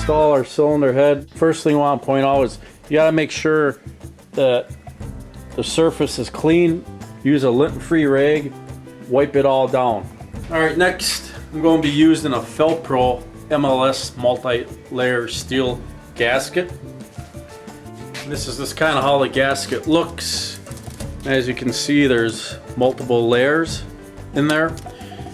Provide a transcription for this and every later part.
install our cylinder head, first thing I want to point out is you got to make sure that the surface is clean. Use a lint-free rag, wipe it all down. All right, next I'm going to be using a Felpro MLS multi-layer steel gasket. This is kind of how the gasket looks. As you can see, there's multiple layers in there.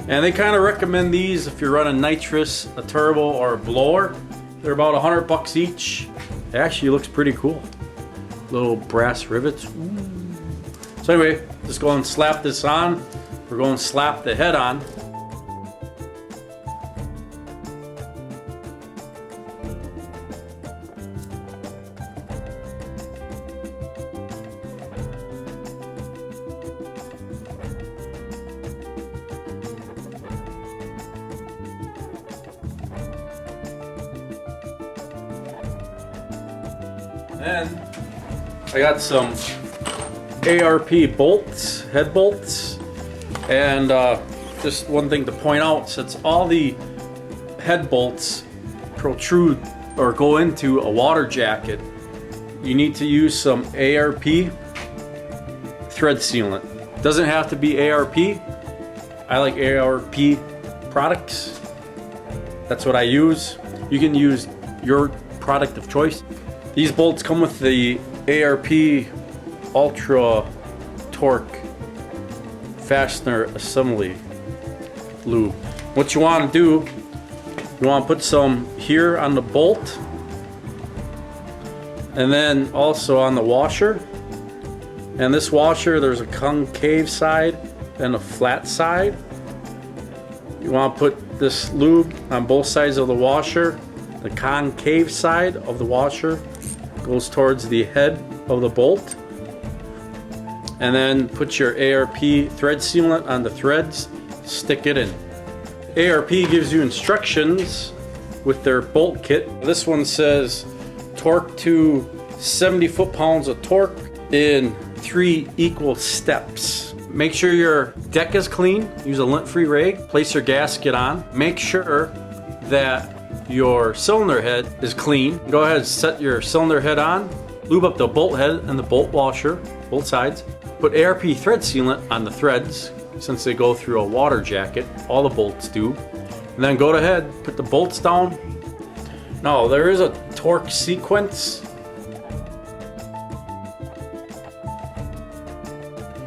And they kind of recommend these if you're running nitrous, a turbo, or a blower. They're about $100 each. It actually looks pretty cool. Little brass rivets. Ooh. So anyway, just go and slap this on. We're going to slap the head on. And I got some ARP bolts, head bolts, and just one thing to point out, since all the head bolts protrude or go into a water jacket, you need to use some ARP thread sealant. Doesn't have to be ARP. I like ARP products. That's what I use. You can use your product of choice. These bolts come with the ARP Ultra Torque Fastener Assembly lube. What you want to do, you want to put some here on the bolt, and then also on the washer. And this washer, there's a concave side and a flat side. You want to put this lube on both sides of the washer. The concave side of the washer goes towards the head of the bolt. And then put your ARP thread sealant on the threads, stick it in. ARP gives you instructions with their bolt kit. This one says torque to 70 foot-pounds of torque in 3 equal steps. Make sure your deck is clean. Use a lint-free rag. Place your gasket on. Make sure that your cylinder head is clean. Go ahead and set your cylinder head on. Lube up the bolt head and the bolt washer, both sides. Put ARP thread sealant on the threads since they go through a water jacket. All the bolts do. And then go ahead, put the bolts down. Now there is a torque sequence.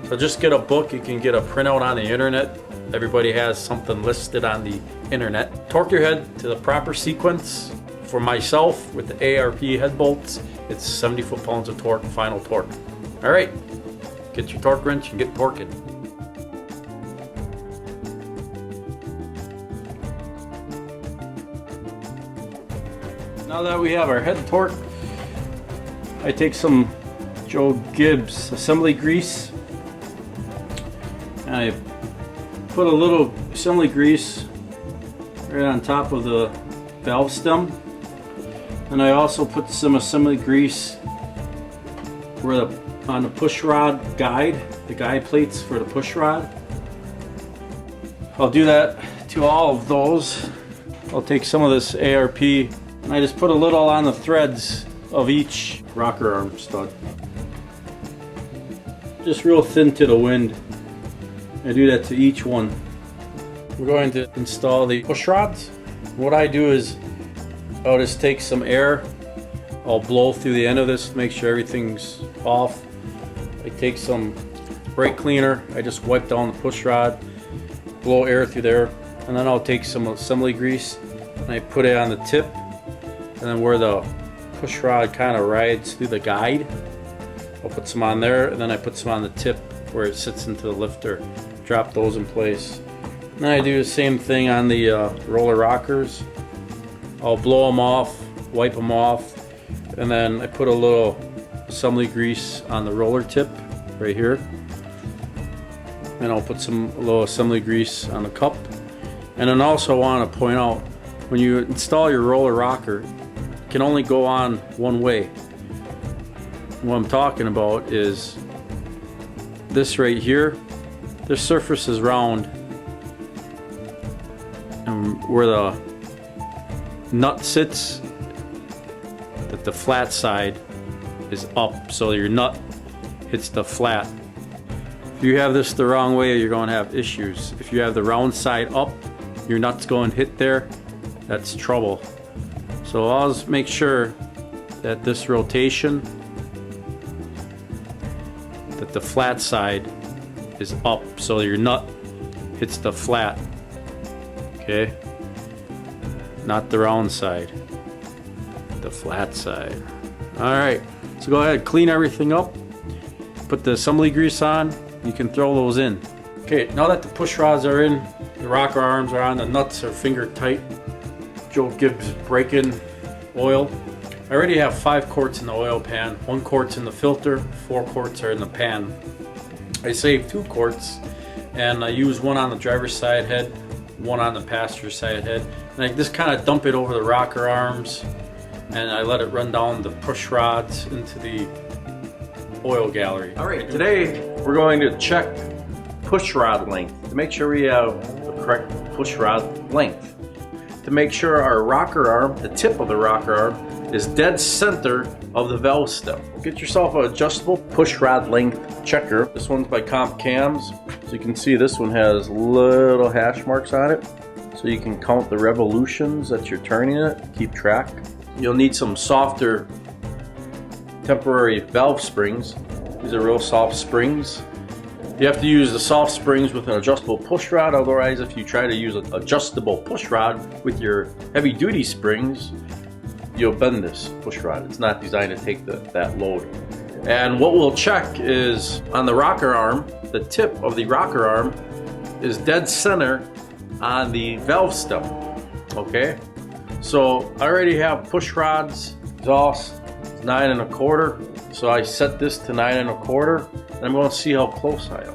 So just get a book. You can get a printout on the internet. Everybody has something listed on the internet. Torque your head to the proper sequence. For myself, with the ARP head bolts, it's 70 foot-pounds of torque, final torque. All right, get your torque wrench and get torquing. Now that we have our head torque, I take some Joe Gibbs assembly grease, and I put a little assembly grease right on top of the valve stem. And I also put some assembly grease on the push rod guide, the guide plates for the push rod. I'll do that to all of those. I'll take some of this ARP and I just put a little on the threads of each rocker arm stud. Just real thin to the wind. I do that to each one. We're going to install the push rods. What I do is I'll just take some air. I'll blow through the end of this to make sure everything's off. I take some brake cleaner. I just wipe down the push rod, blow air through there, and then I'll take some assembly grease and I put it on the tip, and then where the push rod kind of rides through the guide, I'll put some on there, and then I put some on the tip where it sits into the lifter. Drop those in place. And then I do the same thing on the roller rockers. I'll blow them off, wipe them off, and then I put a little assembly grease on the roller tip right here. And I'll put a little assembly grease on the cup. And then also want to point out, when you install your roller rocker, it can only go on one way. What I'm talking about is this right here. This surface is round, and where the nut sits that the flat side is up, so your nut hits the flat. If you have this the wrong way, you're going to have issues. If you have the round side up, your nut's going to hit there, that's trouble. So always make sure that this rotation, that the flat side is up, so your nut hits the flat, okay? Not the round side, the flat side. All right, so go ahead, clean everything up, put the assembly grease on, you can throw those in. Okay, now that the push rods are in, the rocker arms are on, the nuts are finger tight, Joe Gibbs break-in oil. I already have 5 quarts in the oil pan, 1 quart's in the filter, 4 quarts are in the pan. I save 2 quarts and I use 1 on the driver's side head, 1 on the passenger side head. And I just kind of dump it over the rocker arms and I let it run down the push rods into the oil gallery. All right, today we're going to check push rod length to make sure we have the correct push rod length. To make sure our rocker arm, the tip of the rocker arm, is dead center of the valve stem. Get yourself an adjustable push rod length checker. This one's by Comp Cams. So you can see this one has little hash marks on it. So you can count the revolutions that you're turning it, keep track. You'll need some softer temporary valve springs. These are real soft springs. You have to use the soft springs with an adjustable push rod, otherwise if you try to use an adjustable push rod with your heavy duty springs, you'll bend this push rod. It's not designed to take that load. And what we'll check is on the rocker arm, the tip of the rocker arm is dead center on the valve stem, okay? So I already have push rods, exhaust, 9 1/4. So I set this to 9 1/4, and I'm going to see how close I am.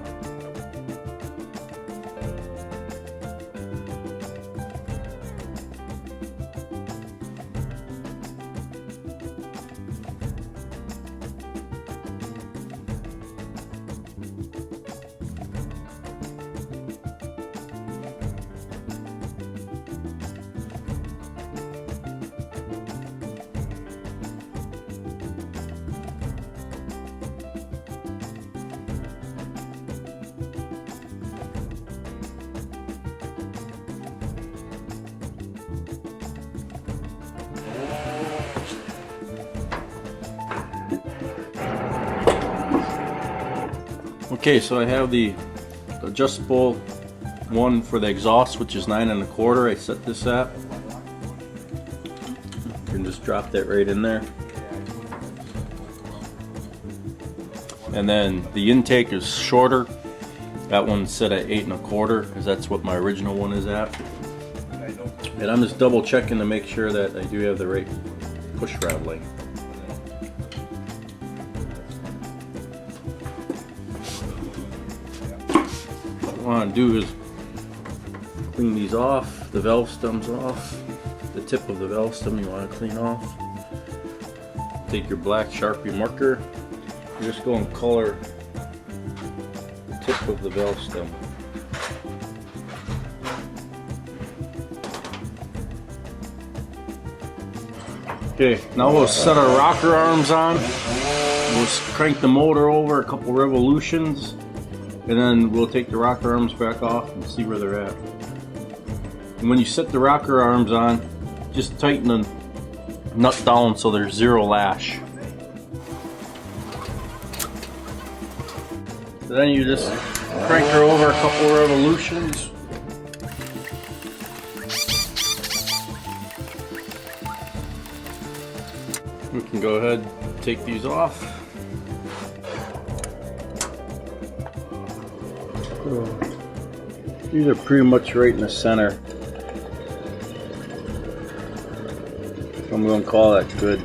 Okay, so I have the adjustable one for the exhaust, which is 9 1/4. I set this at. You can just drop that right in there. And then the intake is shorter. That one's set at 8 1/4 because that's what my original one is at. And I'm just double checking to make sure that I do have the right push rod length. What I want to do is clean these off, the valve stems off, the tip of the valve stem you want to clean off. Take your black Sharpie marker, you're just going to color the tip of the valve stem. Okay, now we'll set our rocker arms on. We'll crank the motor over a couple revolutions. And then we'll take the rocker arms back off and see where they're at. And when you set the rocker arms on, just tighten the nut down so there's 0 lash. So then you just crank her over a couple revolutions. We can go ahead and take these off. These are pretty much right in the center. I'm going to call that good.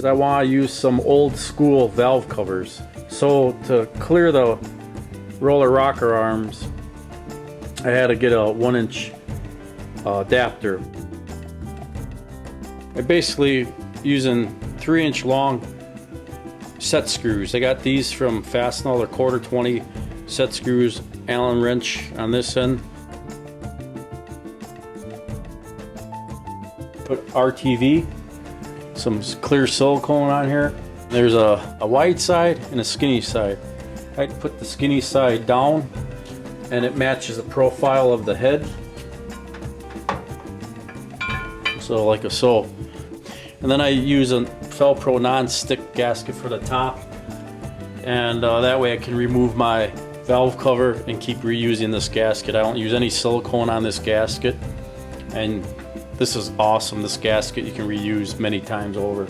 I want to use some old school valve covers. So to clear the roller rocker arms, I had to get a 1-inch adapter. I basically using 3-inch long set screws. I got these from Fastenal. They're 1/4 20 set screws, Allen wrench on this end. Put RTV, some clear silicone on here. There's a wide side and a skinny side. I put the skinny side down and it matches the profile of the head. So like so. And then I use a Felpro non-stick gasket for the top, and that way I can remove my valve cover and keep reusing this gasket. I don't use any silicone on this gasket, and this is awesome. This gasket you can reuse many times over.